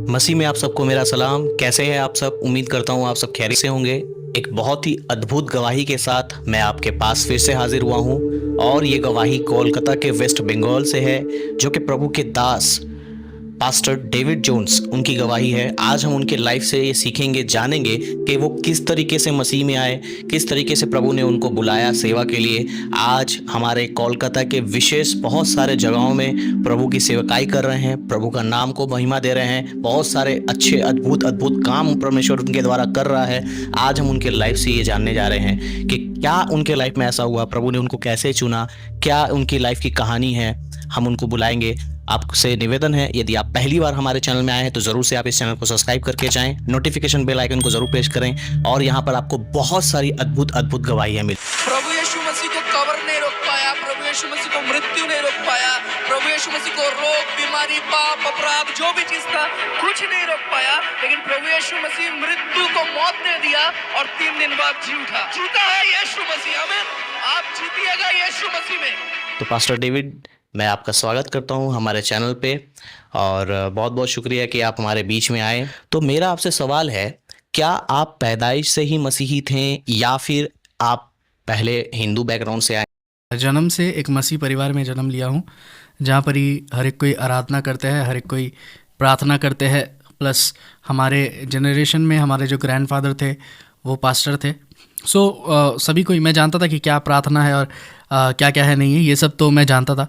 मसीह में आप सबको मेरा सलाम। कैसे हैं आप सब? उम्मीद करता हूँ आप सब खैरियत से होंगे। एक बहुत ही अद्भुत गवाही के साथ मैं आपके पास फिर से हाजिर हुआ हूँ और ये गवाही कोलकाता के वेस्ट बंगाल से है, जो कि प्रभु के दास पास्टर डेविड जोन्स उनकी गवाही है। आज हम उनके लाइफ से ये सीखेंगे, जानेंगे कि वो किस तरीके से मसीह में आए, किस तरीके से प्रभु ने उनको बुलाया सेवा के लिए। आज हमारे कोलकाता के विशेष बहुत सारे जगहों में प्रभु की सेवकाई कर रहे हैं, प्रभु का नाम को महिमा दे रहे हैं। बहुत सारे अच्छे अद्भुत अद्भुत काम परमेश्वर उनके द्वारा कर रहा है। आज हम उनके लाइफ से ये जानने जा रहे हैं कि क्या उनके लाइफ में ऐसा हुआ, प्रभु ने उनको कैसे चुना, क्या उनकी लाइफ की कहानी है। हम उनको बुलाएंगे। आपसे निवेदन है, यदि आप पहली बार हमारे चैनल में आए हैं तो जरूर से आप इस चैनल को सब्सक्राइब करके जाएं, नोटिफिकेशन बेल आइकन को जरूर प्रेस करें और यहाँ पर आपको बहुत सारी अद्भुत अद्भुत गवाहियाँ मिल। प्रभु यीशु मसीह को कब्र नहीं रोक पाया, प्रभु यीशु मसीह को मृत्यु नहीं रोक पाया, प्रभु यीशु मसीह को रोग, बीमारी, पाप, अपराध जो भी चीज था कुछ नहीं रोक पाया। लेकिन प्रभु यीशु मसीह मृत्यु को मौत दे दिया और 3 दिन बाद जी उठा। जीता है यीशु मसीह। आमीन। आप जीतिएगा यीशु मसीह में। तो पास्टर डेविड, मैं आपका स्वागत करता हूं हमारे चैनल पे और बहुत बहुत शुक्रिया कि आप हमारे बीच में आए। तो मेरा आपसे सवाल है, क्या आप पैदाइश से ही मसीही थे या फिर आप पहले हिंदू बैकग्राउंड से आए? जन्म से एक मसीह परिवार में जन्म लिया हूँ, जहाँ पर ही हर एक कोई आराधना करते हैं, हर एक कोई प्रार्थना करते हैं। प्लस हमारे जनरेशन में हमारे जो ग्रैंडफादर थे वो पास्टर थे। सभी कोई मैं जानता था कि क्या प्रार्थना है और क्या क्या है नहीं है, ये सब तो मैं जानता था।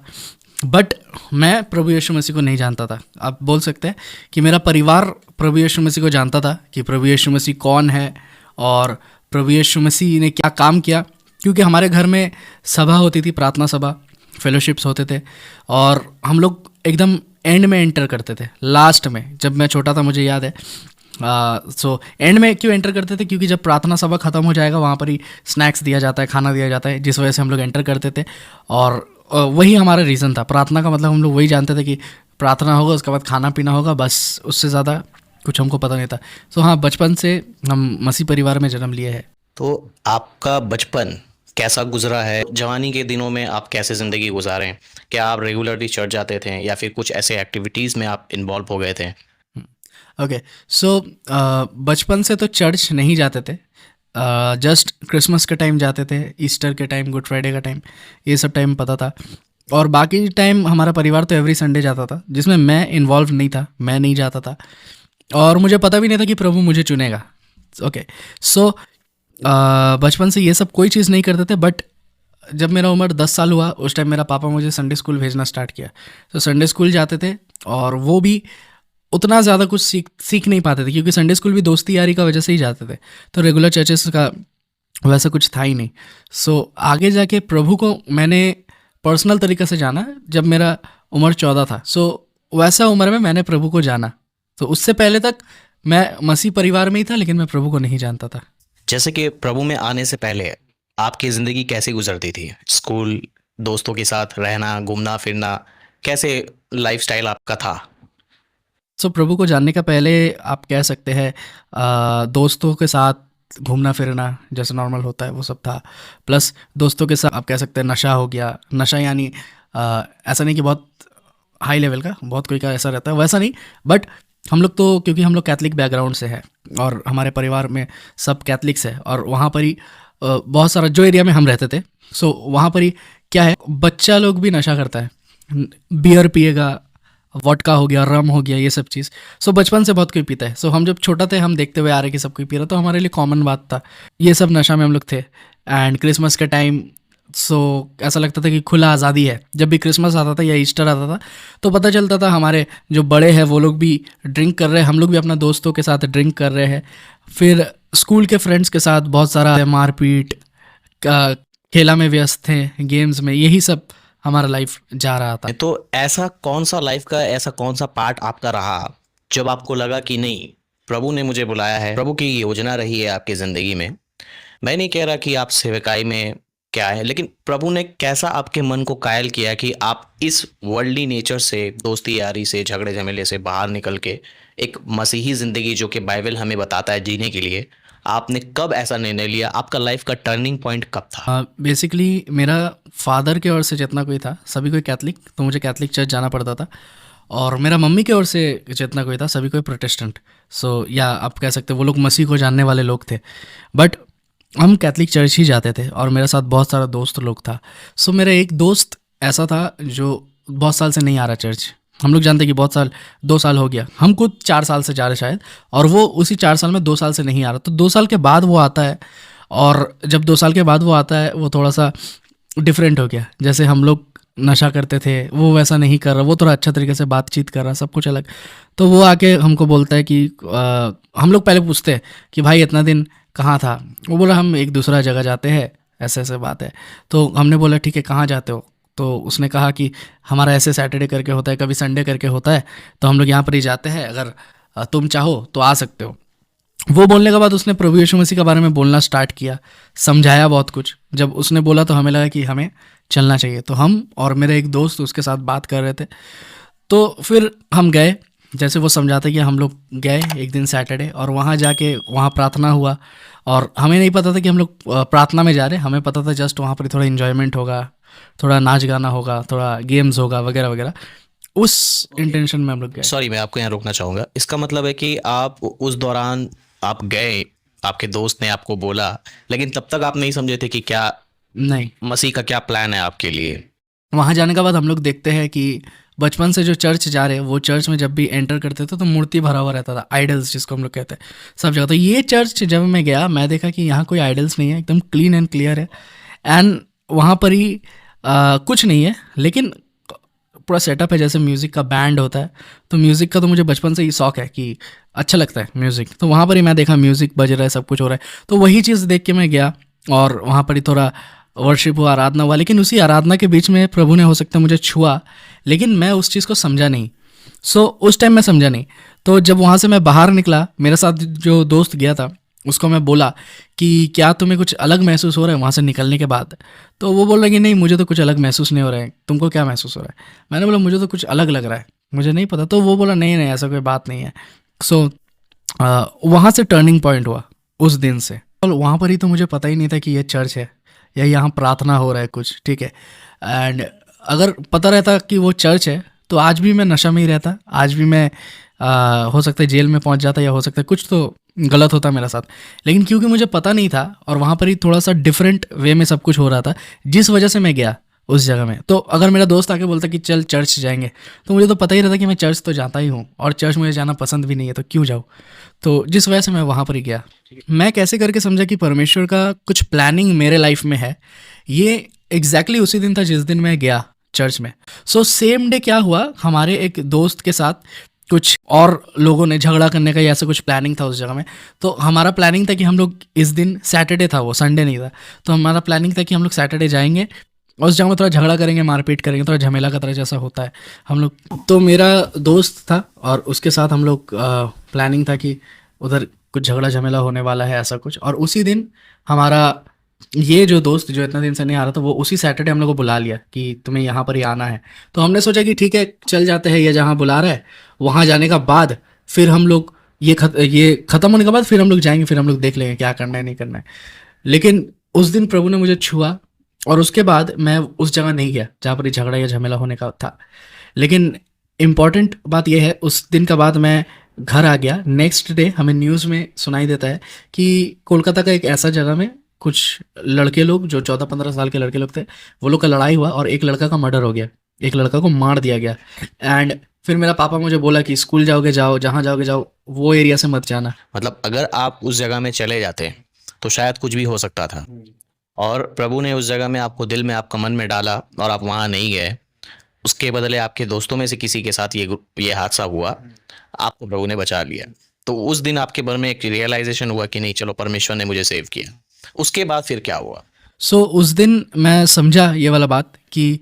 बट मैं प्रभु यीशु मसीह को नहीं जानता था। आप बोल सकते हैं कि मेरा परिवार प्रभु यीशु मसीह को जानता था कि प्रभु यीशु मसीह कौन है और प्रभु यीशु मसीह ने क्या काम किया, क्योंकि हमारे घर में सभा होती थी, प्रार्थना सभा, फेलोशिप्स होते थे और हम लोग एकदम एंड में एंटर करते थे, लास्ट में। जब मैं छोटा था मुझे याद है। एंड में क्यों एंटर करते थे? क्योंकि जब प्रार्थना सभा ख़त्म हो जाएगा वहाँ पर ही स्नैक्स दिया जाता है, खाना दिया जाता है, जिस वजह से हम लोग एंटर करते थे। और वही हमारा रीज़न था। प्रार्थना का मतलब हम लोग वही जानते थे कि प्रार्थना होगा, उसके बाद खाना पीना होगा, बस उससे ज़्यादा कुछ हमको पता नहीं था। हाँ, बचपन से हम मसीह परिवार में जन्म लिए हैं। तो आपका बचपन कैसा गुजरा है? जवानी के दिनों में आप कैसे ज़िंदगी गुजारें? क्या आप रेगुलरली चर्च जाते थे या फिर कुछ ऐसे एक्टिविटीज़ में आप इन्वॉल्व हो गए थे? ओके, बचपन से तो चर्च नहीं जाते थे। जस्ट क्रिसमस के टाइम जाते थे, ईस्टर के टाइम, गुड फ्राइडे का टाइम, ये सब टाइम पता था। और बाकी टाइम हमारा परिवार तो एवरी संडे जाता था, जिसमें मैं इन्वॉल्व नहीं था, मैं नहीं जाता था और मुझे पता भी नहीं था कि प्रभु मुझे चुनेगा। ओके, बचपन से ये सब कोई चीज़ नहीं करते थे। बट जब मेरा उम्र 10 साल हुआ, उस टाइम मेरा पापा मुझे संडे स्कूल भेजना स्टार्ट किया। तो संडे स्कूल जाते थे और वो भी उतना ज़्यादा कुछ सीख नहीं पाते थे, क्योंकि संडे स्कूल भी दोस्ती यारी का वजह से ही जाते थे। तो रेगुलर चर्चेस का वैसा कुछ था ही नहीं। आगे जाके प्रभु को मैंने पर्सनल तरीके से जाना जब मेरा उम्र 14 था। वैसा उम्र में मैंने प्रभु को जाना। तो उससे पहले तक मैं मसीह परिवार में ही था, लेकिन मैं प्रभु को नहीं जानता था। जैसे कि प्रभु में आने से पहले आपकी ज़िंदगी कैसी गुजरती थी? स्कूल, दोस्तों के साथ रहना, घूमना फिरना, कैसे लाइफस्टाइल आपका था? प्रभु को जानने का पहले आप कह सकते हैं दोस्तों के साथ घूमना फिरना जैसे नॉर्मल होता है वो सब था। प्लस दोस्तों के साथ आप कह सकते हैं नशा हो गया। नशा यानी ऐसा नहीं कि बहुत हाई लेवल का, बहुत कोई का ऐसा रहता है, वैसा नहीं। बट हम लोग तो, क्योंकि हम लोग कैथलिक बैकग्राउंड से है और हमारे परिवार में सब कैथलिक्स है और वहाँ पर ही बहुत सारा जो एरिया में हम रहते थे, वहाँ पर ही क्या है, बच्चा लोग भी नशा करता है। बियर पिएगा, वोडका हो गया, रम हो गया, ये सब चीज़। बचपन से बहुत कोई पीता है। हम जब छोटा थे हम देखते हुए आ रहे कि सब कोई पी रहा, तो हमारे लिए कॉमन बात था। ये सब नशा में हम लोग थे। एंड क्रिसमस के टाइम ऐसा लगता था कि खुला आज़ादी है। जब भी क्रिसमस आता था या ईस्टर आता था तो पता चलता था हमारे जो बड़े हैं वो लोग भी ड्रिंक कर रहे हैं, हम लोग भी अपना दोस्तों के साथ ड्रिंक कर रहे हैं। फिर स्कूल के फ्रेंड्स के साथ बहुत सारा मारपीट, खेला में व्यस्त थे, गेम्स में, यही सब हमारा लाइफ जा रहा था। तो ऐसा कौन सा लाइफ का ऐसा कौन सा पार्ट आपका रहा जब आपको लगा कि नहीं, प्रभु ने मुझे बुलाया है, प्रभु की योजना रही है आपकी ज़िंदगी में? मैं नहीं कह रहा कि आप सेवकाई में क्या है, लेकिन प्रभु ने कैसा आपके मन को कायल किया कि आप इस वर्ल्डली नेचर से, दोस्ती यारी से, झगड़े झमेले से बाहर निकल के एक मसीही ज़िंदगी, जो कि बाइबल हमें बताता है जीने के लिए, आपने कब ऐसा निर्णय लिया? आपका लाइफ का टर्निंग पॉइंट कब था? बेसिकली मेरा फादर के ओर से जितना कोई था, सभी कोई कैथलिक, तो मुझे कैथलिक चर्च जाना पड़ता था। और मेरा मम्मी की ओर से जितना कोई था सभी कोई प्रोटेस्टेंट, सो या आप कह सकते हैं वो लोग मसीह को जानने वाले लोग थे। बट हम कैथलिक चर्च ही जाते थे और मेरे साथ बहुत सारा दोस्त लोग था। सो मेरा एक दोस्त ऐसा था जो बहुत साल से नहीं आ रहा चर्च। हम लोग जानते हैं कि बहुत साल, 2 साल हो गया, हम खुद 4 साल से जा रहे शायद, और वो उसी 4 साल में 2 साल से नहीं आ रहा। तो 2 साल के बाद वो आता है, और जब 2 साल के बाद वो आता है वो थोड़ा सा डिफरेंट हो गया। जैसे हम लोग नशा करते थे वो वैसा नहीं कर रहा, वो थोड़ा अच्छा तरीके से बातचीत कर रहा, सब कुछ अलग। तो वो आके हमको बोलता है कि हम लोग पहले पूछते हैं कि भाई इतना दिन कहाँ था। वो बोला हम एक दूसरा जगह जाते हैं, ऐसे ऐसे बात है। तो हमने बोला ठीक है कहाँ जाते हो। तो उसने कहा कि हमारा ऐसे सैटरडे करके होता है, कभी संडे करके होता है, तो हम लोग यहाँ पर ही जाते हैं, अगर तुम चाहो तो आ सकते हो। वो बोलने के बाद उसने प्रभु यीशु मसीह के बारे में बोलना स्टार्ट किया, समझाया बहुत कुछ। जब उसने बोला तो हमें लगा कि हमें चलना चाहिए। तो हम और मेरे एक दोस्त उसके साथ बात कर रहे थे। तो फिर हम गए, जैसे वो समझाते कि हम लोग गए एक दिन सैटरडे, और वहाँ जाके वहाँ प्रार्थना हुआ। और हमें नहीं पता था कि हम लोग प्रार्थना में जा रहे हैं, हमें पता था जस्ट वहाँ पर थोड़ा इन्जॉयमेंट होगा, थोड़ा नाच गाना होगा, थोड़ा गेम्स होगा वगैरह वगैरह। उस इंटेंशन में हम लोग गए। सॉरी, मैं आपको यहाँ रोकना चाहूँगा। इसका मतलब है कि आप उस दौरान आप गए, आपके दोस्त ने आपको बोला, लेकिन तब तक आप नहीं समझे थे कि क्या नहीं, मसीह का क्या प्लान है आपके लिए। वहाँ जाने के बाद हम लोग देखते हैं कि बचपन से जो चर्च जा रहे हैं, वो चर्च में जब भी एंटर करते थे तो मूर्ति भरा हुआ रहता था, आइडल्स जिसको हम लोग कहते हैं सब जगह। तो ये चर्च जब मैं गया, मैं देखा कि यहाँ कोई आइडल्स नहीं है, एकदम क्लीन एंड क्लियर है। एंड वहाँ पर ही कुछ नहीं है, लेकिन पूरा सेटअप है, जैसे म्यूज़िक का बैंड होता है। तो म्यूज़िक का तो मुझे बचपन से ही शौक है कि अच्छा लगता है म्यूज़िक। तो वहाँ पर ही मैं देखा म्यूज़िक बज रहा है, सब कुछ हो रहा है। तो वही चीज़ देख के मैं गया और वहाँ पर ही थोड़ा वर्शिप हुआ, आराधना हुआ। लेकिन उसी आराधना के बीच में प्रभु ने हो सकता है मुझे छुआ, लेकिन मैं उस चीज़ को समझा नहीं। सो उस टाइम मैं समझा नहीं। तो जब वहाँ से मैं बाहर निकला, मेरे साथ जो दोस्त गया था उसको मैं बोला कि क्या तुम्हें कुछ अलग महसूस हो रहा है वहाँ से निकलने के बाद। तो वो बोल रहा कि नहीं, मुझे तो कुछ अलग महसूस नहीं हो रहा है, तुमको क्या महसूस हो रहा है। मैंने बोला मुझे तो कुछ अलग लग रहा है, मुझे नहीं पता। तो वो बोला नहीं नहीं, ऐसा कोई बात नहीं है। सो वहाँ से टर्निंग पॉइंट हुआ उस दिन से। और वहाँ पर ही तो मुझे पता ही नहीं था कि ये चर्च है या यहाँ प्रार्थना हो रहा है कुछ, ठीक है। एंड अगर पता रहता कि वो चर्च है तो आज भी मैं नशा में ही रहता, आज भी मैं हो सकता है जेल में पहुँच जाता, या हो सकता है कुछ तो गलत होता मेरे साथ। लेकिन क्योंकि मुझे पता नहीं था और वहाँ पर ही थोड़ा सा डिफरेंट वे में सब कुछ हो रहा था, जिस वजह से मैं गया उस जगह में। तो अगर मेरा दोस्त आके बोलता कि चल चर्च जाएंगे, तो मुझे तो पता ही रहता कि मैं चर्च तो जाता ही हूँ, और चर्च मुझे जाना पसंद भी नहीं है, तो क्यों जाऊँ। तो जिस वजह से मैं वहाँ पर ही गया। मैं कैसे करके समझा कि परमेश्वर का कुछ प्लानिंग मेरे लाइफ में है, ये एग्जैक्टली उसी दिन था जिस दिन मैं गया चर्च में। सो सेम डे क्या हुआ, हमारे एक दोस्त के साथ कुछ और लोगों ने झगड़ा करने का या ऐसा कुछ प्लानिंग था उस जगह में। तो हमारा प्लानिंग था कि हम लोग इस दिन, सैटरडे था वो, संडे नहीं था, तो हमारा प्लानिंग था कि हम लोग सैटरडे जाएंगे और उस जगह में थोड़ा झगड़ा करेंगे, मारपीट करेंगे, थोड़ा झमेला का तरह जैसा होता है हम लोग। तो मेरा दोस्त था और उसके साथ हम लोग प्लानिंग था कि उधर कुछ झगड़ा झमेला होने वाला है, ऐसा कुछ। और उसी दिन हमारा ये जो दोस्त जो इतना दिन से नहीं आ रहा था, वो उसी सैटरडे हम लोग को बुला लिया कि तुम्हें यहाँ पर ही आना है। तो हमने सोचा कि ठीक है चल जाते हैं, ये जहाँ बुला रहा है वहाँ जाने का बाद फिर हम लोग ये ख़त्म होने के बाद फिर हम लोग जाएंगे, फिर हम लोग देख लेंगे क्या करना है नहीं करना है। लेकिन उस दिन प्रभु ने मुझे छुआ और उसके बाद मैं उस जगह नहीं गया जहाँ पर ये झगड़ा या झमेला होने का था। लेकिन इम्पॉर्टेंट बात यह है, उस दिन का बाद मैं घर आ गया। नेक्स्ट डे हमें न्यूज़ में सुनाई देता है कि कोलकाता का एक ऐसा जगह में कुछ लड़के लोग जो 14-15 साल के लड़के लोग थे, वो लोग का लड़ाई हुआ और एक लड़का का मर्डर हो गया, एक लड़का को मार दिया गया। एंड फिर मेरा पापा मुझे बोला कि स्कूल जाओगे जाओ, जहाँ जाओगे जाओ, वो एरिया से मत जाना। मतलब अगर आप उस जगह में चले जाते तो शायद कुछ भी हो सकता था, और प्रभु ने उस जगह में आपको दिल में, आपका मन में डाला और आप वहाँ नहीं गए। उसके बदले आपके दोस्तों में से किसी के साथ ये हादसा हुआ, आपको प्रभु ने बचा लिया। तो उस दिन आपके मन में एक रियलाइजेशन हुआ कि नहीं, चलो परमेश्वर ने मुझे सेव किया। उसके बाद फिर क्या हुआ? सो उस दिन मैं समझा ये वाला बात कि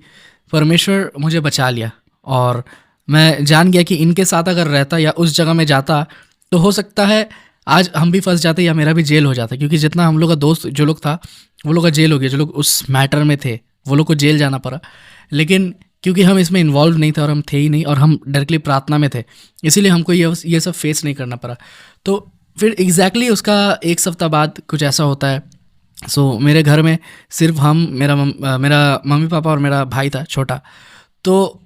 परमेश्वर मुझे बचा लिया, और मैं जान गया कि इनके साथ अगर रहता या उस जगह में जाता तो हो सकता है आज हम भी फंस जाते या मेरा भी जेल हो जाता। क्योंकि जितना हम लोग का दोस्त जो लोग था वो लोग का जेल हो गया, जो लोग उस मैटर में थे वो लोग को जेल जाना पड़ा। लेकिन क्योंकि हम इसमें इन्वॉल्व नहीं थे और हम थे ही नहीं, और हम डायरेक्टली प्रार्थना में थे, इसीलिए हमको ये सब फेस नहीं करना पड़ा। तो फिर एग्जैक्टली उसका एक सप्ताह बाद कुछ ऐसा होता है। सो मेरे घर में सिर्फ हम, मेरा मम्मी पापा और मेरा भाई था छोटा। तो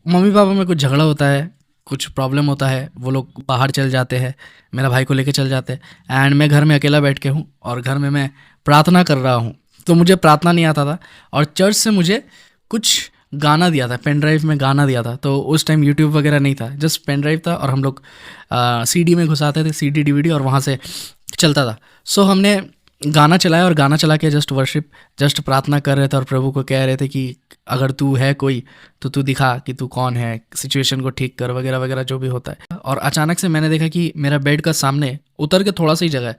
मम्मी पापा में कुछ झगड़ा होता है, कुछ प्रॉब्लम होता है, वो लोग बाहर चल जाते हैं, मेरा भाई को लेके चल जाते हैं एंड मैं घर में अकेला बैठ के हूँ और घर में मैं प्रार्थना कर रहा हूँ। तो मुझे प्रार्थना नहीं आता था और चर्च से मुझे कुछ गाना दिया था, पेन ड्राइव में गाना दिया था। तो उस टाइम यूट्यूब वगैरह नहीं था, जस्ट पेन ड्राइव था और हम लोग सीडी में घुसाते थे, सीडी डीवीडी, और वहाँ से चलता था। सो हमने गाना चलाया और गाना चला के जस्ट वर्शिप, जस्ट प्रार्थना कर रहे थे और प्रभु को कह रहे थे कि अगर तू है कोई तो तू दिखा कि तू कौन है, सिचुएशन को ठीक कर, वगैरह वगैरह जो भी होता है। और अचानक से मैंने देखा कि मेरा बेड का सामने उतर के थोड़ा सा ही जगह है,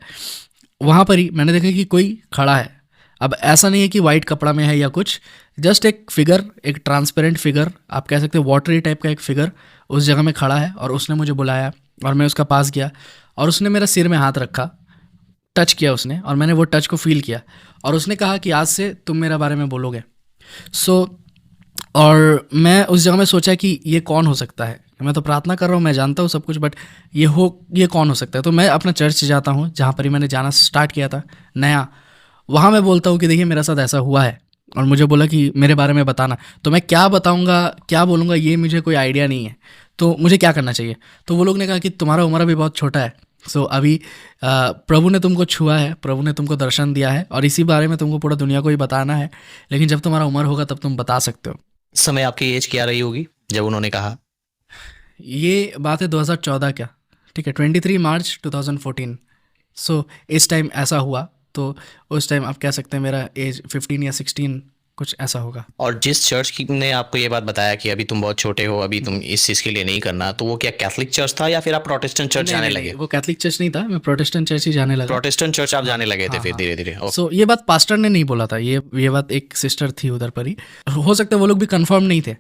वहाँ पर ही मैंने देखा कि कोई खड़ा है। अब ऐसा नहीं है कि वाइट कपड़ा में है या कुछ, जस्ट एक फिगर, एक ट्रांसपेरेंट फिगर, आप कह सकते हो वाटरी टाइप का एक फिगर उस जगह में खड़ा है। और उसने मुझे बुलाया और मैं उसका पास गया और उसने मेरा सिर में हाथ रखा, टच किया उसने, और मैंने वो टच को फील किया और उसने कहा कि आज से तुम मेरे बारे में बोलोगे। और मैं उस जगह में सोचा कि ये कौन हो सकता है, मैं तो प्रार्थना कर रहा हूँ, मैं जानता हूँ सब कुछ, बट ये कौन हो सकता है। तो मैं अपना चर्च जाता हूँ जहाँ पर ही मैंने जाना स्टार्ट किया था नया, वहाँ मैं बोलता हूँ कि देखिए मेरे साथ ऐसा हुआ है और मुझे बोला कि मेरे बारे में बताना। तो मैं क्या बताऊँगा, क्या बोलूँगा, ये मुझे कोई आइडिया नहीं है, तो मुझे क्या करना चाहिए। तो वो लोग ने कहा कि तुम्हारा उम्र अभी बहुत छोटा है, सो अभी प्रभु ने तुमको छुआ है, प्रभु ने तुमको दर्शन दिया है और इसी बारे में तुमको पूरा दुनिया को ही बताना है, लेकिन जब तुम्हारा उम्र होगा तब तुम बता सकते हो। इस समय आपकी एज क्या रही होगी जब उन्होंने कहा? ये बात है 2014 का, ठीक है, 23 मार्च 2014। सो इस टाइम ऐसा हुआ, तो उस टाइम आप कह सकते हैं मेरा एज 15 या 16 कुछ ऐसा होगा। और जिस चर्च की ने आपको ये बात बताया कि अभी तुम बहुत छोटे हो, अभी तुम इस चीज़ के लिए नहीं करना, तो वो क्या कैथलिक चर्च था या फिर आप प्रोटेस्टेंट चर्च जाने लगे? वो कैथलिक चर्च नहीं था, मैं प्रोटेस्टेंट चर्च ही जाने लगा। प्रोटेस्टेंट चर्च आप जाने लगे थे फिर हाँ। धीरे धीरे? सो ये बात पास्टर ने नहीं बोला था, ये बात एक सिस्टर थी उधर पर ही, हो सकता है वो लोग भी कंफर्म नहीं थे,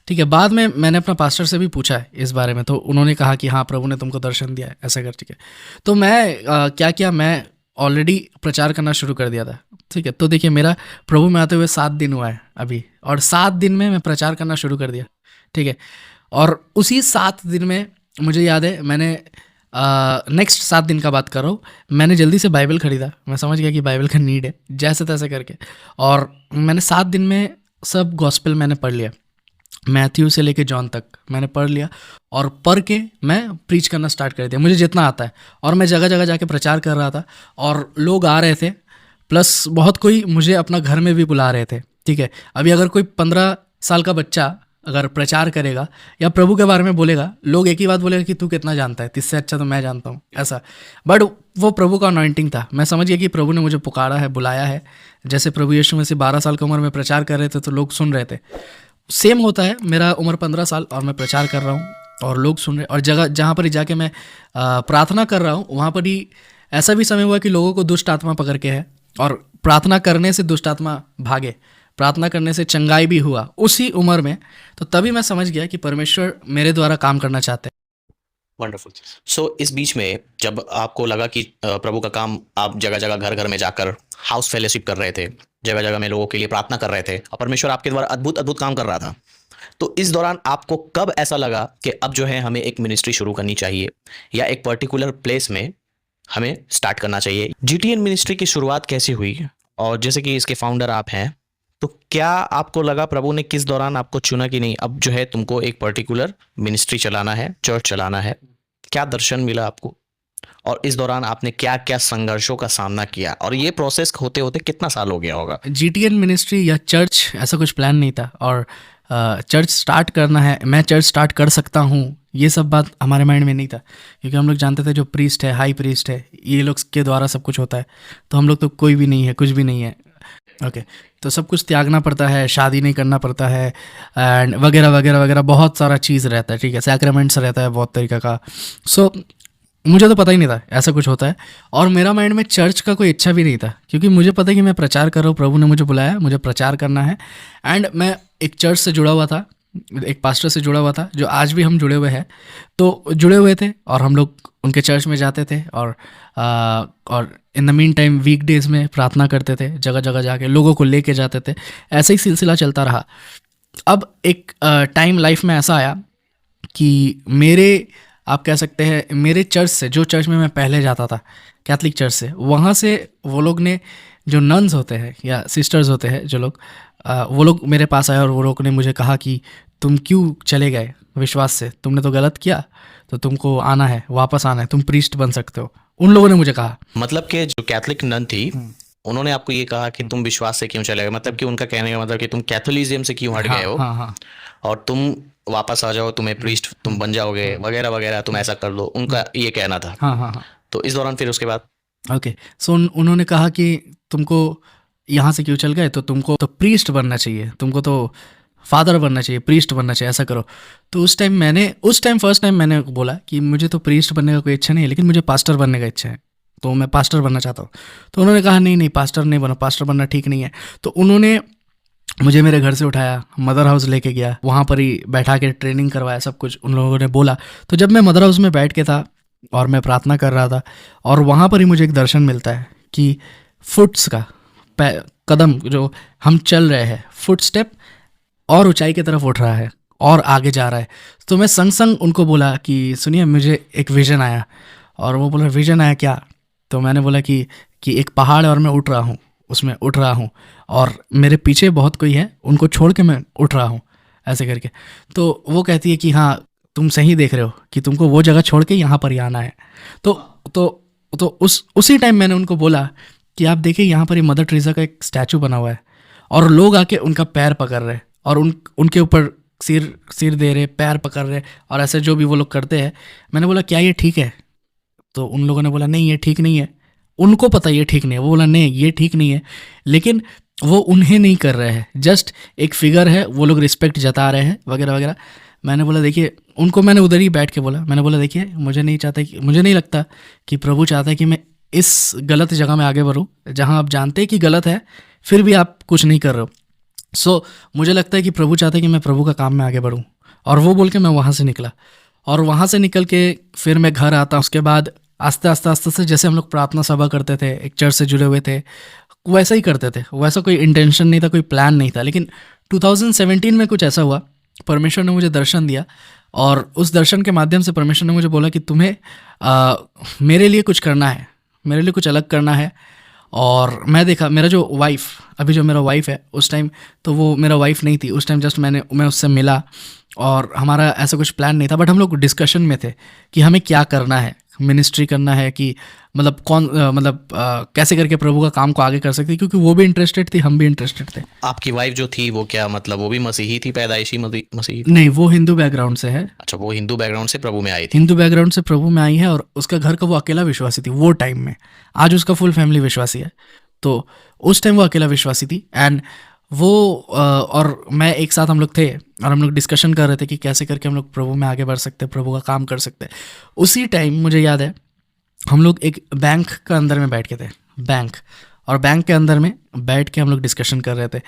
ठीक है। बाद में मैंने अपना पास्टर से भी पूछा है इस बारे में, तो उन्होंने कहा कि हाँ प्रभु ने तुमको दर्शन दिया है, ऐसा कर, ठीक है। तो मैं क्या किया, मैं ऑलरेडी प्रचार करना शुरू कर दिया था, ठीक है। तो देखिए मेरा प्रभु में आते हुए 7 दिन हुआ है अभी, और 7 दिन में मैं प्रचार करना शुरू कर दिया, ठीक है। और उसी 7 दिन में मुझे याद है, मैंने नेक्स्ट 7 दिन का बात कर रहा हूँ, मैंने जल्दी से बाइबल खरीदा, मैं समझ गया कि बाइबल का नीड है, जैसे तैसे करके, और मैंने 7 दिन में सब गॉस्पेल मैंने पढ़ लिया, मैथ्यू से लेके जॉन तक मैंने पढ़ लिया, और पढ़ के मैं प्रीच करना स्टार्ट कर दिया, मुझे जितना आता है। और मैं जगह जगह जाके प्रचार कर रहा था और लोग आ रहे थे, प्लस बहुत कोई मुझे अपना घर में भी बुला रहे थे, ठीक है। अभी अगर कोई 15 साल का बच्चा अगर प्रचार करेगा या प्रभु के बारे में बोलेगा, लोग एक ही बात बोलेगा कि तू कितना जानता है, तुझसे अच्छा तो मैं जानता हूँ, ऐसा। बट वो प्रभु का अनॉइंटिंग था, मैं समझ गया कि प्रभु ने मुझे पुकारा है, बुलाया है। जैसे प्रभु यीशु मसीह 12 साल की उम्र में प्रचार कर रहे थे तो लोग सुन रहे थे, सेम होता है, मेरा उम्र 15 साल और मैं प्रचार कर रहा हूँ और लोग सुन रहे। और जगह जहाँ पर ही जाके मैं प्रार्थना कर रहा हूँ, वहाँ पर ही ऐसा भी समय हुआ कि लोगों को दुष्ट आत्मा पकड़ के है, और प्रार्थना करने से दुष्ट आत्मा भागे, प्रार्थना करने से चंगाई भी हुआ उसी उम्र में। तो तभी मैं समझ गया कि परमेश्वर मेरे द्वारा काम करना चाहते हैं। वंडरफुल। सो इस बीच में जब आपको लगा कि प्रभु का काम, आप जगह जगह घर घर में जाकर हाउस फेलोशिप कर रहे थे, जगह जगह में लोगों के लिए प्रार्थना कर रहे थे और परमेश्वर आपके द्वारा अद्भुत अद्भुत काम कर रहा था, तो इस दौरान आपको कब ऐसा लगा कि अब जो है हमें एक मिनिस्ट्री शुरू करनी चाहिए या एक पर्टिकुलर प्लेस में हमें स्टार्ट करना चाहिए? जीटीएन मिनिस्ट्री की शुरुआत कैसे हुई? और जैसे कि इसके फाउंडर आप हैं, तो क्या आपको लगा, प्रभु ने किस दौरान आपको चुना कि नहीं अब जो है तुमको एक पर्टिकुलर मिनिस्ट्री चलाना है, चर्च चलाना है? क्या दर्शन मिला आपको और इस दौरान आपने क्या क्या संघर्षों का सामना किया, और ये प्रोसेस होते होते कितना साल हो गया होगा? जीटीएन मिनिस्ट्री या चर्च ऐसा कुछ प्लान नहीं था, और चर्च स्टार्ट करना है, मैं चर्च स्टार्ट कर सकता हूँ, ये सब बात हमारे माइंड में नहीं था, क्योंकि हम लोग जानते थे जो प्रीस्ट है, हाई प्रीस्ट है, ये लोग के द्वारा सब कुछ होता है। तो हम लोग तो कोई भी नहीं है, कुछ भी नहीं है, ओके। तो सब कुछ त्यागना पड़ता है, शादी नहीं करना पड़ता है, एंड वगैरह वगैरह वगैरह, बहुत सारा चीज़ रहता है, ठीक है, सैक्रामेंट्स रहता है बहुत तरीका का। सो मुझे तो पता ही नहीं था ऐसा कुछ होता है, और मेरा माइंड में चर्च का कोई इच्छा भी नहीं था, क्योंकि मुझे पता है कि मैं प्रचार कर रहा हूँ, प्रभु ने मुझे बुलाया, मुझे प्रचार करना है। एंड मैं एक चर्च से जुड़ा हुआ था, एक पास्टर से जुड़ा हुआ था, जो आज भी हम जुड़े हुए हैं, तो जुड़े हुए थे और हम लोग उनके चर्च में जाते थे, और in the mean time weekdays में प्रार्थना करते थे, जगह जगह जाके लोगों को लेके जाते थे, ऐसा ही सिलसिला चलता रहा। अब एक टाइम लाइफ में ऐसा आया कि मेरे, आप कह सकते हैं मेरे चर्च से, जो चर्च में मैं पहले जाता था कैथलिक चर्च से, वहाँ से वो लोग ने, जो नन्स होते हैं या सिस्टर्स होते हैं जो लोग, वो लोग मेरे पास आए और वो लोग ने मुझे कहा कि तुम क्यों चले गए विश्वास से, तुमने तो गलत किया, तो तुमको आना है, वापस आना है, तुम प्रीस्ट बन सकते हो। उन लोगों ने मुझे कहा। मतलब कि जो कैथोलिक नन थी उन्होंने आपको ये कहा कि तुम विश्वास से क्यों चले गए, मतलब कि उनका कहने का मतलब कि तुम कैथोलिज्म से क्यों हट गए हो हाँ हाँ और तुम वापस आ जाओ, तुम्हें प्रीस्ट तुम बन जाओगे वगैरह वगैरह, तुम ऐसा कर लो, उनका ये कहना था। हाँ हाँ हाँ तो इस दौरान फिर उसके बाद ओके। सो उन्होंने कहा कि तुमको यहाँ से क्यों चल गए, तो तुमको तो प्रीस्ट बनना चाहिए, तुमको तो फादर बनना चाहिए, प्रीस्ट बनना चाहिए, ऐसा करो। तो उस टाइम फर्स्ट टाइम मैंने बोला कि मुझे तो प्रीस्ट बनने का कोई इच्छा नहीं है, लेकिन मुझे पास्टर बनने का इच्छा है, तो मैं पास्टर बनना चाहता हूँ। तो उन्होंने कहा नहीं नहीं, पास्टर नहीं बनो, पास्टर बनना ठीक नहीं है। तो उन्होंने मुझे मेरे घर से उठाया, मदर हाउस लेके गया, वहाँ पर ही बैठा के ट्रेनिंग करवाया, सब कुछ उन लोगों ने बोला। तो जब मैं मदर हाउस में बैठ के था और मैं प्रार्थना कर रहा था, और वहाँ पर ही मुझे एक दर्शन मिलता है कि फुट्स का कदम जो हम चल रहे हैं, फुट स्टेप और ऊंचाई की तरफ उठ रहा है और आगे जा रहा है। तो मैं संग संग उनको बोला कि सुनिए, मुझे एक विज़न आया। और वो बोला विज़न आया क्या? तो मैंने बोला कि एक पहाड़ है और मैं उठ रहा हूँ, उसमें उठ रहा हूँ, और मेरे पीछे बहुत कोई है, उनको छोड़ के मैं उठ रहा हूँ, ऐसे करके। तो वो कहती है कि हाँ तुम सही देख रहे हो कि तुमको वो जगह छोड़ के यहाँ पर ही आना है। तो उसी टाइम मैंने उनको बोला कि आप देखिए, यहाँ पर ही मदर टेरेसा का एक स्टैचू बना हुआ है और लोग आके उनका पैर पकड़ रहे और उनके ऊपर सिर दे रहे, पैर पकड़ रहे, और ऐसे जो भी वो लोग करते हैं। मैंने बोला क्या ये ठीक है? तो उन लोगों ने बोला नहीं ये ठीक नहीं है। उनको पता ये ठीक नहीं है, वो बोला नहीं ये ठीक नहीं है, लेकिन वो उन्हें नहीं कर रहे हैं, जस्ट एक फिगर है, वो लोग रिस्पेक्ट जता रहे हैं वगैरह वगैरह। मैंने बोला देखिए, उनको मैंने उधर ही बैठ के बोला, मैंने बोला देखिए, मुझे नहीं लगता कि प्रभु चाहता है कि मैं इस गलत जगह में आगे बढ़ूँ, जहाँ आप जानते हैं कि गलत है फिर भी आप कुछ नहीं कर रहे हो। सो मुझे लगता है कि प्रभु चाहते हैं कि मैं प्रभु का काम में आगे बढ़ूँ। और वो बोल के मैं वहाँ से निकला, और वहाँ से निकल के फिर मैं घर आता। उसके बाद आस्ते से जैसे हम लोग प्रार्थना सभा करते थे, एक चर्च से जुड़े हुए थे, वैसा ही करते थे। वैसा कोई इंटेंशन नहीं था, कोई प्लान नहीं था। लेकिन 2017 में कुछ ऐसा हुआ, परमेश्वर ने मुझे दर्शन दिया, और उस दर्शन के माध्यम से परमेश्वर ने मुझे बोला कि तुम्हें मेरे लिए कुछ करना है, मेरे लिए कुछ अलग करना है। और मैं देखा मेरा जो मेरा वाइफ है, उस टाइम तो वो मेरा वाइफ नहीं थी, उस टाइम जस्ट मैं उससे मिला, और हमारा ऐसा कुछ प्लान नहीं था, बट हम लोग डिस्कशन में थे कि हमें क्या करना है, मिनिस्ट्री करना है कि कैसे करके प्रभु का काम को आगे कर सकते, क्योंकि वो भी इंटरेस्टेड थी, हम भी इंटरेस्टेड थे। आपकी वाइफ जो थी वो क्या मतलब वो भी मसीही थी, पैदाइशी मसीही? नहीं, वो हिंदू बैकग्राउंड से है। अच्छा, वो हिंदू बैकग्राउंड से प्रभु में आई थी। हिंदू बैकग्राउंड से प्रभु में आई है, और उसका घर का वो अकेला विश्वासी थी वो टाइम में। आज उसका फुल फैमिली विश्वासी है, तो उस टाइम वो अकेला विश्वासी थी। एंड वो और मैं एक साथ हम लोग थे, और हम लोग डिस्कशन कर रहे थे कि कैसे करके हम लोग प्रभु में आगे बढ़ सकते हैं, प्रभु का काम कर सकते हैं। उसी टाइम मुझे याद है हम लोग एक बैंक का अंदर में बैठ के थे, बैंक के अंदर में बैठ के हम लोग डिस्कशन कर रहे थे,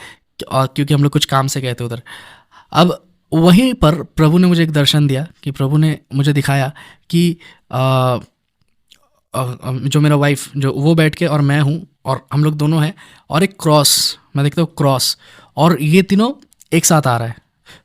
और क्योंकि हम लोग कुछ काम से गए थे उधर। अब वहीं पर प्रभु ने मुझे एक दर्शन दिया, कि प्रभु ने मुझे दिखाया कि जो मेरा वाइफ, जो वो बैठ के और मैं हूँ, और हम लोग दोनों हैं, और एक क्रॉस, मैं देखता हूँ क्रॉस, और ये तीनों एक साथ आ रहा है।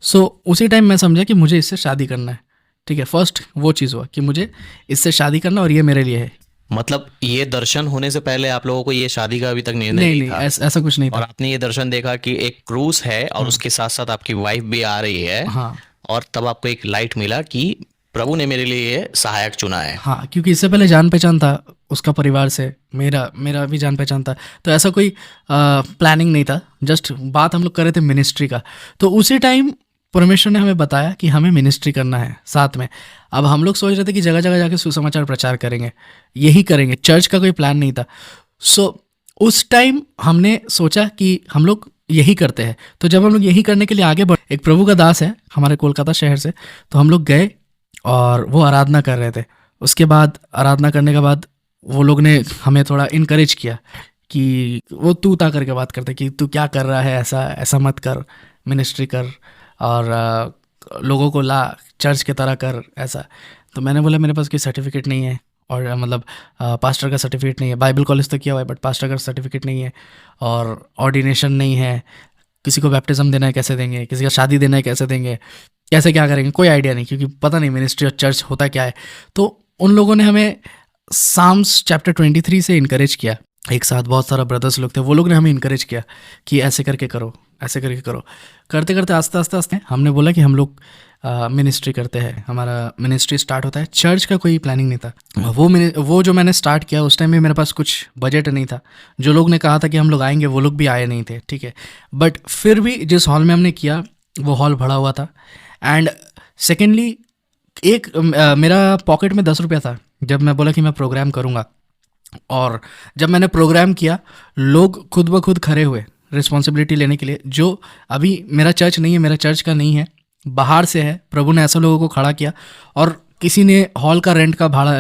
सो उसी टाइम मैं समझा कि मुझे इससे शादी करना है। ठीक है, फर्स्ट वो चीज़ हुआ कि मुझे इससे शादी करना, और ये मेरे लिए है। मतलब ये दर्शन होने से पहले आप लोगों को ये शादी का अभी तक निर्णय नहीं, था? ऐसा कुछ नहीं था। और आपने ये दर्शन देखा कि एक क्रूस है और उसके साथ साथ आपकी वाइफ भी आ रही है। हाँ, और तब आपको एक लाइट मिला कि प्रभु ने मेरे लिए ये सहायक चुना है। हाँ, क्योंकि इससे पहले जान पहचान था उसका परिवार से, मेरा भी जान पहचान था, तो ऐसा कोई प्लानिंग नहीं था, जस्ट बात हम लोग कर रहे थे मिनिस्ट्री का। तो उसी टाइम परमेश्वर ने हमें बताया कि हमें मिनिस्ट्री करना है साथ में। अब हम लोग सोच रहे थे कि जगह जगह जाके सुसमाचार प्रचार करेंगे, यही करेंगे, चर्च का कोई प्लान नहीं था। सो उस टाइम हमने सोचा कि हम लोग यही करते हैं। तो जब हम लोग यही करने के लिए आगे बढ़े, एक प्रभु का दास है हमारे कोलकाता शहर से, तो हम लोग गए और वो आराधना कर रहे थे। उसके बाद आराधना करने के बाद वो लोग ने हमें थोड़ा इनकरेज किया कि वो तू ता करके बात करते कि तू क्या कर रहा है, ऐसा मत कर, मिनिस्ट्री कर, और लोगों को ला, चर्च की तरह कर, ऐसा। तो मैंने बोला मेरे पास कोई सर्टिफिकेट नहीं है, और पास्टर का सर्टिफिकेट नहीं है। बाइबल कॉलेज तो किया हुआ है, बट पास्टर का सर्टिफिकेट नहीं है, और ऑर्डिनेशन नहीं है। किसी को बैप्टिज्म देना है कैसे देंगे, किसी का शादी देना है कैसे देंगे, कैसे क्या करेंगे, कोई आइडिया नहीं, क्योंकि पता नहीं मिनिस्ट्री और चर्च होता क्या है। तो उन लोगों ने हमें साम्स चैप्टर 23 से इनकरेज किया। एक साथ बहुत सारा ब्रदर्स लोग थे, वो लोग ने हमें इनकरेज किया कि ऐसे करके करो, ऐसे करके करो। करते करते आस्ते आस्ते आस्ते हमने बोला कि हम लोग मिनिस्ट्री करते हैं, हमारा मिनिस्ट्री स्टार्ट होता है। चर्च का कोई प्लानिंग नहीं था। वो जो मैंने स्टार्ट किया उस टाइम में मेरे पास कुछ बजट नहीं था। जो लोग ने कहा था कि हम लोग आएंगे वो लोग भी आए नहीं थे, ठीक है। बट फिर भी जिस हॉल में हमने किया वो हॉल भरा हुआ था। एंड सेकेंडली मेरा पॉकेट में 10 रुपया था जब मैं बोला कि मैं प्रोग्राम करूँगा। और जब मैंने प्रोग्राम किया लोग खुद ब खुद खड़े हुए रिस्पॉन्सिबिलिटी लेने के लिए। जो अभी मेरा चर्च नहीं है, मेरा चर्च का नहीं है, बाहर से है। प्रभु ने ऐसा लोगों को खड़ा किया और किसी ने हॉल का रेंट का भाड़ा